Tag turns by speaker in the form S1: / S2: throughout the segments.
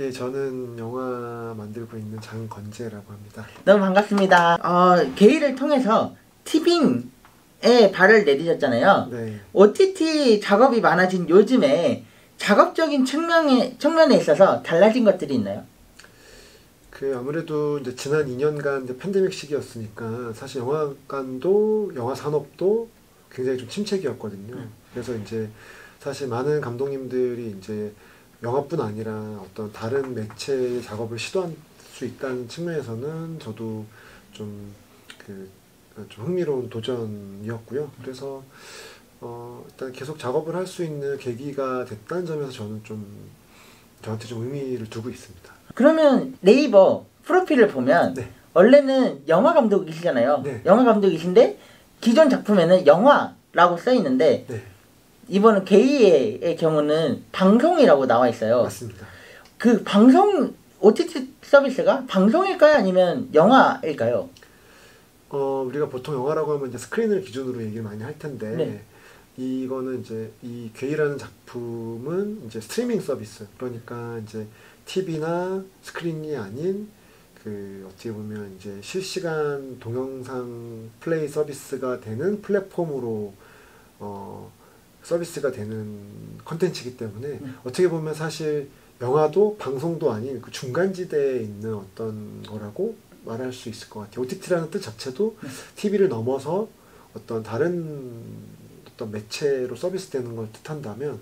S1: 예, 저는 영화 만들고 있는 장건재라고 합니다.
S2: 너무 반갑습니다. 게이를 통해서 티빙에 발을 내디뎠잖아요.
S1: 네.
S2: OTT 작업이 많아진 요즘에 작업적인 측면에 있어서 달라진 것들이 있나요?
S1: 아무래도 이제 지난 2년간 이제 팬데믹 시기였으니까 사실 영화관도 영화 산업도 굉장히 좀 침체기였거든요. 그래서 이제 사실 많은 감독님들이 이제 영화뿐 아니라 어떤 다른 매체 작업을 시도할 수 있다는 측면에서는 저도 좀 좀 흥미로운 도전이었고요. 그래서 일단 계속 작업을 할 수 있는 계기가 됐다는 점에서 저는 좀 저한테 좀 의미를 두고 있습니다.
S2: 그러면 네이버 프로필을 보면
S1: 네.
S2: 원래는 영화 감독이시잖아요.
S1: 네.
S2: 영화 감독이신데 기존 작품에는 영화라고 써 있는데
S1: 네.
S2: 이번은 게이의 경우는 방송이라고 나와 있어요.
S1: 맞습니다.
S2: 그 방송 OTT 서비스가 방송일까요? 아니면 영화일까요?
S1: 우리가 보통 영화라고 하면 이제 스크린을 기준으로 얘기를 많이 할 텐데,
S2: 네.
S1: 이거는 이제 이 괴이라는 작품은 이제 스트리밍 서비스, 그러니까 이제 TV나 스크린이 아닌 어떻게 보면 이제 실시간 동영상 플레이 서비스가 되는 플랫폼으로 서비스가 되는 컨텐츠이기 때문에 어떻게 보면 사실 영화도 방송도 아닌 그 중간지대에 있는 어떤 거라고 말할 수 있을 것 같아요. OTT라는 뜻 자체도 TV를 넘어서 어떤 다른 어떤 매체로 서비스되는 걸 뜻한다면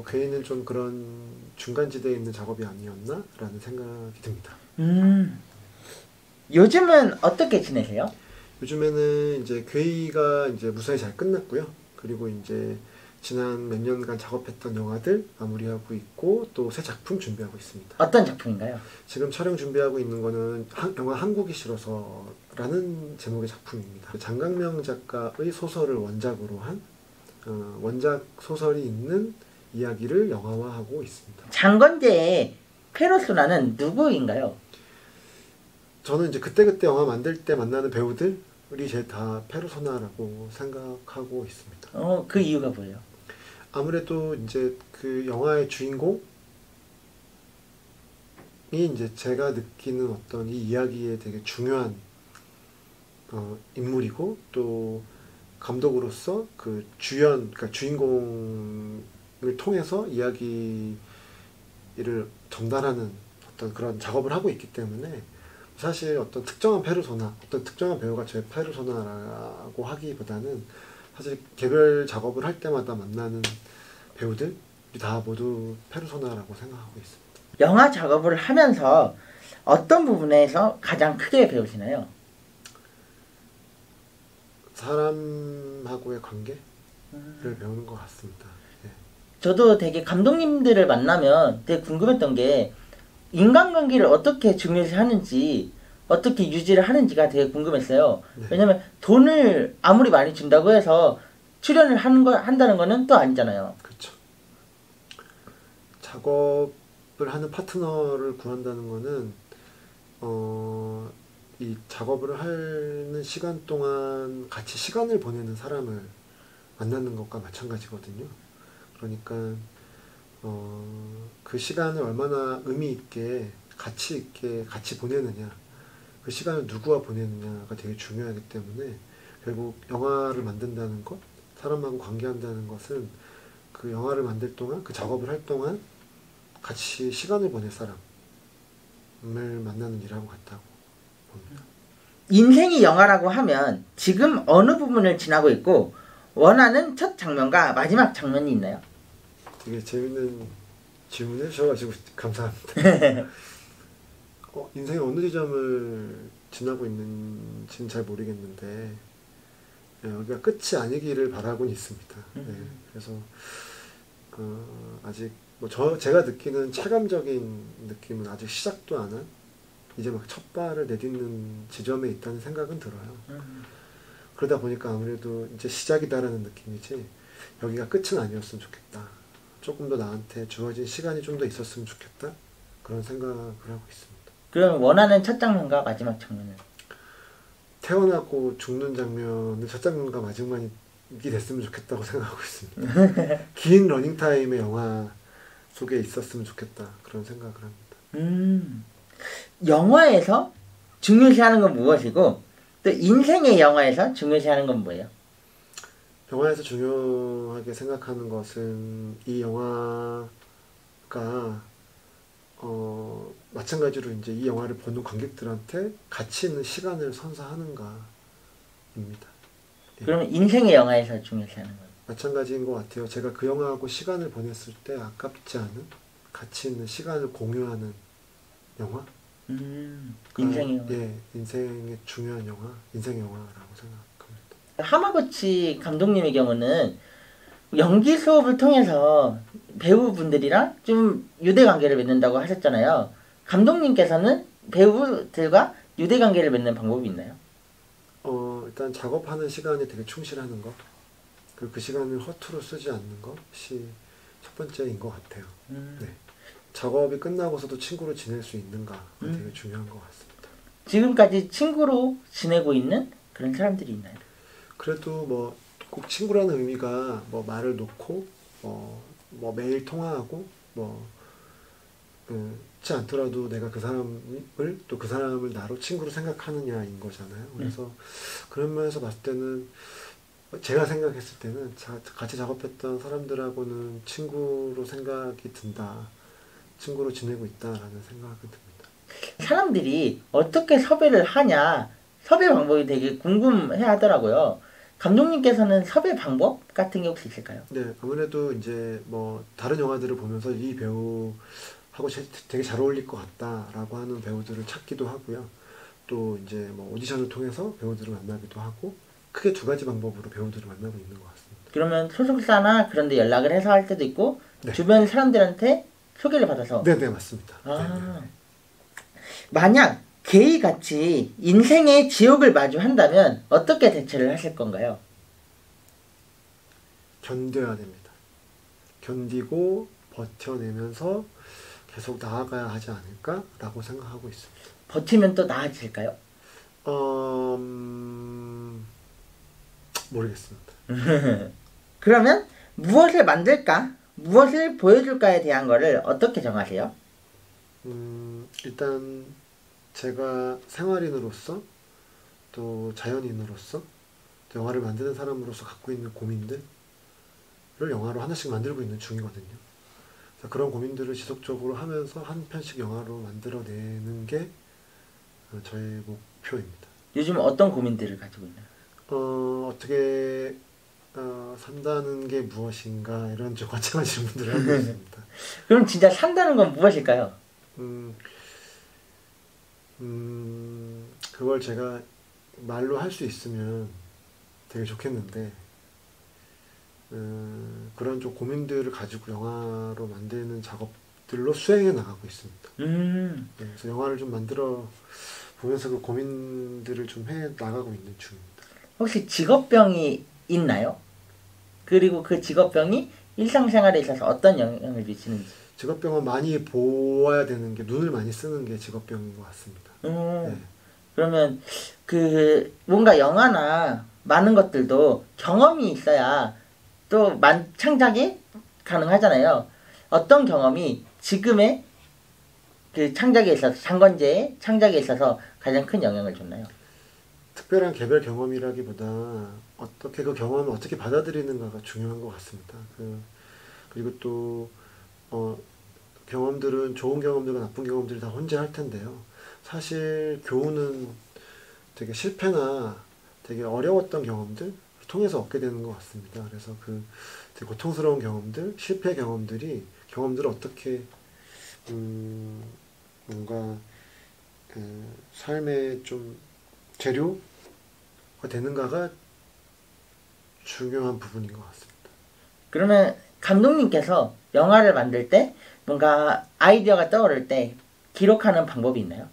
S1: 괴이는 좀 그런 중간지대에 있는 작업이 아니었나라는 생각이 듭니다.
S2: 요즘은 어떻게 지내세요?
S1: 요즘에는 이제 괴이가 이제 무사히 잘 끝났고요. 그리고 이제 지난 몇 년간 작업했던 영화들 마무리하고 있고 또 새 작품 준비하고 있습니다.
S2: 어떤 작품인가요?
S1: 지금 촬영 준비하고 있는 거는 영화 한국이 싫어서라는 제목의 작품입니다. 장강명 작가의 소설을 원작으로 한 원작 소설이 있는 이야기를 영화화하고 있습니다.
S2: 장건재의 페르소나는 누구인가요?
S1: 저는 이제 그때그때 영화 만들 때 만나는 배우들이 제 다 페르소나라고 생각하고 있습니다.
S2: 그 이유가 뭐예요?
S1: 아무래도 이제 그 영화의 주인공이 이제 제가 느끼는 어떤 이 이야기에 되게 중요한 인물이고 또 감독으로서 그 그러니까 주인공을 통해서 이야기를 전달하는 어떤 그런 작업을 하고 있기 때문에 사실 어떤 특정한 페르소나, 어떤 특정한 배우가 제 페르소나라고 하기보다는 사실 개별 작업을 할 때마다 만나는 배우들이 다 모두 페르소나라고 생각하고 있습니다.
S2: 영화 작업을 하면서 어떤 부분에서 가장 크게 배우시나요?
S1: 사람하고의 관계를 배우는 것 같습니다. 예.
S2: 저도 되게 감독님들을 만나면 되게 궁금했던 게 인간관계를 어떻게 중요시 하는지 어떻게 유지를 하는지가 되게 궁금했어요.
S1: 네.
S2: 왜냐면 돈을 아무리 많이 준다고 해서 출연을 한다는 거는 또 아니잖아요.
S1: 그렇죠. 작업을 하는 파트너를 구한다는 거는 이 작업을 하는 시간 동안 같이 시간을 보내는 사람을 만나는 것과 마찬가지거든요. 그러니까 그 시간을 얼마나 의미 있게 같이 보내느냐, 그 시간을 누구와 보내느냐가 되게 중요하기 때문에 결국 영화를 만든다는 것, 사람하고 관계한다는 것은 그 영화를 만들 동안, 그 작업을 할 동안 같이 시간을 보낼 사람을 만나는 일하고 같다고 봅니다.
S2: 인생이 영화라고 하면 지금 어느 부분을 지나고 있고 원하는 첫 장면과 마지막 장면이 있나요?
S1: 되게 재밌는 질문을 주셔가지고 감사합니다. 인생의 어느 지점을 지나고 있는지는 잘 모르겠는데 여기가 끝이 아니기를 바라고는 있습니다. 네, 그래서 아직 제가 느끼는 체감적인 느낌은 아직 시작도 안 한 이제 막 첫 발을 내딛는 지점에 있다는 생각은 들어요. 그러다 보니까 아무래도 이제 시작이다라는 느낌이지 여기가 끝은 아니었으면 좋겠다. 조금 더 나한테 주어진 시간이 좀 더 있었으면 좋겠다. 그런 생각을 하고 있습니다.
S2: 그럼 원하는 첫 장면과 마지막 장면은?
S1: 태어나고 죽는 장면을 첫 장면과 마지막이 됐으면 좋겠다고 생각하고 있습니다. 긴 러닝타임의 영화를 속에 있었으면 좋겠다 그런 생각을 합니다.
S2: 영화에서 중요시하는 건 무엇이고 또 인생의 영화에서 중요시하는 건 뭐예요?
S1: 영화에서 중요하게 생각하는 것은 이 영화가 마찬가지로 이제 이 영화를 보는 관객들한테 가치 있는 시간을 선사하는가입니다. 예.
S2: 그러면 인생의 영화에서 중요시하는 거예요?
S1: 마찬가지인 것 같아요. 제가 그 영화하고 시간을 보냈을 때 아깝지 않은 가치 있는 시간을 공유하는 영화?
S2: 인생의 영화.
S1: 예, 인생의 중요한 영화, 인생의 영화라고 생각합니다.
S2: 하마구치 감독님의 경우는 연기 수업을 통해서 배우분들이랑 좀 유대관계를 맺는다고 하셨잖아요. 감독님께서는 배우들과 유대관계를 맺는 방법이 있나요?
S1: 일단 작업하는 시간에 되게 충실하는 것, 그리고 그 시간을 허투루 쓰지 않는 것이 첫 번째인 것 같아요. 네. 작업이 끝나고서도 친구로 지낼 수 있는가가 되게 중요한 것 같습니다.
S2: 지금까지 친구로 지내고 있는 그런 사람들이 있나요?
S1: 그래도 뭐 꼭 친구라는 의미가 뭐 말을 놓고 뭐 매일 통화하고 뭐 그렇지 않더라도 내가 그 사람을 또 그 사람을 나로 친구로 생각하느냐인 거잖아요. 그래서 그런 면에서 봤을 때는 제가 생각했을 때는 같이 작업했던 사람들하고는 친구로 생각이 든다. 친구로 지내고 있다라는 생각이 듭니다.
S2: 사람들이 어떻게 섭외를 하냐, 섭외 방법이 되게 궁금해 하더라고요. 감독님께서는 섭외 방법 같은 게 혹시 있을까요?
S1: 네, 아무래도 이제 뭐 다른 영화들을 보면서 이 배우하고 되게 잘 어울릴 것 같다라고 하는 배우들을 찾기도 하고요. 또 이제 뭐 오디션을 통해서 배우들을 만나기도 하고, 크게 두 가지 방법으로 배우들을 만나고 있는 것 같습니다.
S2: 그러면 소속사나 그런 데 연락을 해서 할 때도 있고,
S1: 네.
S2: 주변 사람들한테 소개를 받아서.
S1: 네네, 맞습니다.
S2: 아. 만약 게이같이 인생의 지옥을 마주한다면 어떻게 대처를 하실 건가요?
S1: 견뎌야 됩니다. 견디고 버텨내면서 계속 나아가야 하지 않을까라고 생각하고 있습니다.
S2: 버티면 또 나아질까요?
S1: 모르겠습니다.
S2: 그러면 무엇을 만들까? 무엇을 보여줄까에 대한 거를 어떻게 정하세요?
S1: 일단 제가 생활인으로서 또 자연인으로서 또 영화를 만드는 사람으로서 갖고 있는 고민들을 영화로 하나씩 만들고 있는 중이거든요. 그래서 그런 고민들을 지속적으로 하면서 한 편씩 영화로 만들어내는 게 저의 목표입니다.
S2: 요즘 어떤 고민들을 가지고 있나요?
S1: 어떻게 산다는 게 무엇인가 이런 좀 거창한 질문들을 하고 있습니다.
S2: 그럼 진짜 산다는 건 무엇일까요?
S1: 그걸 제가 말로 할 수 있으면 되게 좋겠는데 그런 좀 고민들을 가지고 영화로 만드는 작업들로 수행해 나가고 있습니다. 네, 그래서 영화를 좀 만들어 보면서 그 고민들을 좀 해 나가고 있는 중입니다.
S2: 혹시 직업병이 있나요? 그리고 그 직업병이 일상생활에 있어서 어떤 영향을 미치는지.
S1: 직업병은 많이 보아야 되는 게, 눈을 많이 쓰는 게 직업병인 것 같습니다. 네.
S2: 그러면 그 뭔가 영화나 많은 것들도 경험이 있어야 또 창작이 가능하잖아요. 어떤 경험이 지금의 그 창작에 있어서, 장건재의 창작에 있어서 가장 큰 영향을 줬나요?
S1: 특별한 개별 경험이라기보다 어떻게 그 경험을 어떻게 받아들이는가가 중요한 것 같습니다. 그리고 또 경험들은 좋은 경험들과 나쁜 경험들이 다 혼재할 텐데요. 사실 교훈은 되게 실패나 되게 어려웠던 경험들 통해서 얻게 되는 것 같습니다. 그래서 그 되게 고통스러운 경험들, 실패 경험들을 어떻게 뭔가 삶의 좀 재료가 되는가가 중요한 부분인 것 같습니다.
S2: 그러면 감독님께서 영화를 만들 때 뭔가 아이디어가 떠오를 때 기록하는 방법이 있나요?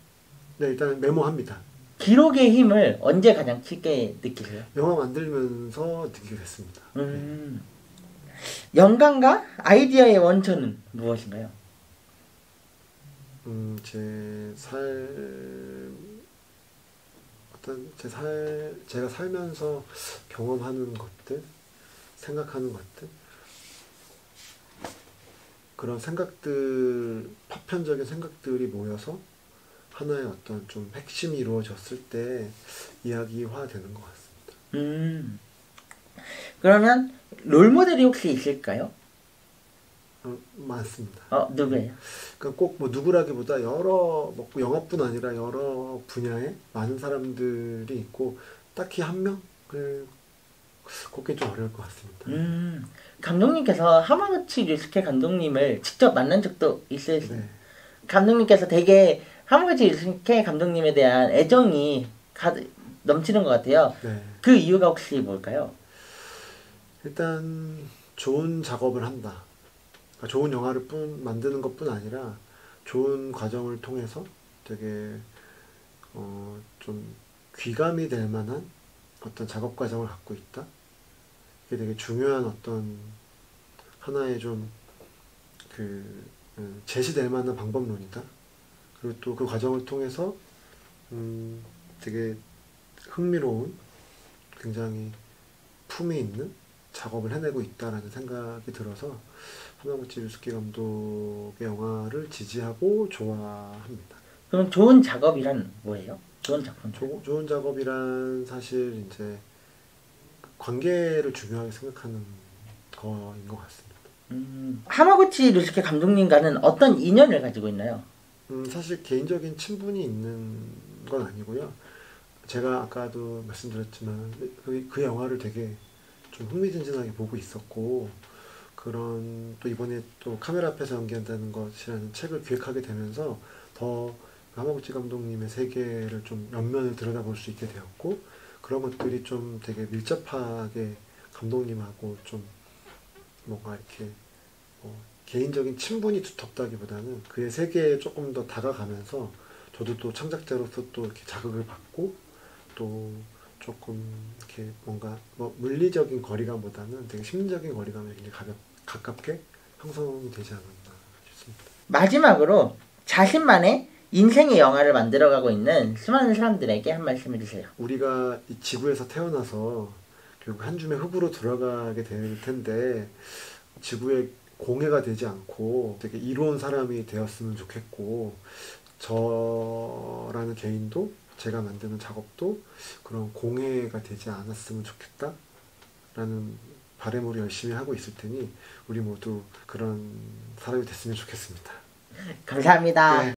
S1: 네, 일단 메모합니다.
S2: 기록의 힘을 언제 가장 크게 느끼세요?
S1: 영화 만들면서 느끼게 됐습니다.
S2: 영감과 아이디어의 원천은 무엇인가요?
S1: 제가 살면서 경험하는 것들, 생각하는 것들, 그런 생각들, 파편적인 생각들이 모여서 하나의 어떤 좀 핵심이 이루어졌을 때 이야기화되는 것 같습니다.
S2: 그러면 롤모델이 혹시 있을까요?
S1: 많습니다.
S2: 누구예요?
S1: 그러니까 꼭 뭐 누구라기보다 여러 뭐 영화뿐 아니라 여러 분야에 많은 사람들이 있고 딱히 한 명을 꼽기 좀 어려울 것 같습니다.
S2: 감독님께서 하마구치 류스케 감독님을 직접 만난 적도 있으시죠?
S1: 네.
S2: 감독님께서 되게 하마구치 류스케 감독님에 대한 애정이 넘치는 것 같아요.
S1: 네.
S2: 그 이유가 혹시 뭘까요?
S1: 일단 좋은 작업을 한다. 그러니까 좋은 영화를 만드는 것뿐 아니라 좋은 과정을 통해서 되게 좀 귀감이 될 만한 어떤 작업 과정을 갖고 있다. 이게 되게 중요한 어떤 하나의 좀 제시될 만한 방법론이다. 그리고 또 그 과정을 통해서 되게 흥미로운, 굉장히 품이 있는 작업을 해내고 있다라는 생각이 들어서 하마구치 류스케 감독의 영화를 지지하고 좋아합니다.
S2: 그럼 좋은 작업이란 뭐예요? 좋은 작품.
S1: 좋은 작업이란 사실 이제 관계를 중요하게 생각하는 거인 것 같습니다.
S2: 하마구치 류스케 감독님과는 어떤 인연을 가지고 있나요?
S1: 사실 개인적인 친분이 있는 건 아니고요. 제가 아까도 말씀드렸지만 그 영화를 되게 좀 흥미진진하게 보고 있었고, 그런 또 이번에 또 카메라 앞에서 연기한다는 것이라는 책을 기획하게 되면서 더 하마구치 감독님의 세계를 좀 옆면을 들여다볼 수 있게 되었고, 그런 것들이 좀 되게 밀접하게 감독님하고 좀 뭔가 이렇게 개인적인 친분이 두텁다기보다는 그의 세계에 조금 더 다가가면서 저도 또 창작자로서 또 이렇게 자극을 받고, 또 조금 이렇게 뭔가 물리적인 거리감보다는 되게 심리적인 거리감이 굉장히 가깝게 형성이 되지 않았나 싶습니다.
S2: 마지막으로 자신만의 인생의 영화를 만들어가고 있는 수많은 사람들에게 한 말씀 해주세요.
S1: 우리가 이 지구에서 태어나서 결국 한 줌의 흙으로 들어가게 될 텐데, 지구의 공해가 되지 않고 되게 이로운 사람이 되었으면 좋겠고, 저라는 개인도 제가 만드는 작업도 그런 공해가 되지 않았으면 좋겠다 라는 바람으로 열심히 하고 있을 테니 우리 모두 그런 사람이 됐으면 좋겠습니다.
S2: 감사합니다.
S1: 네.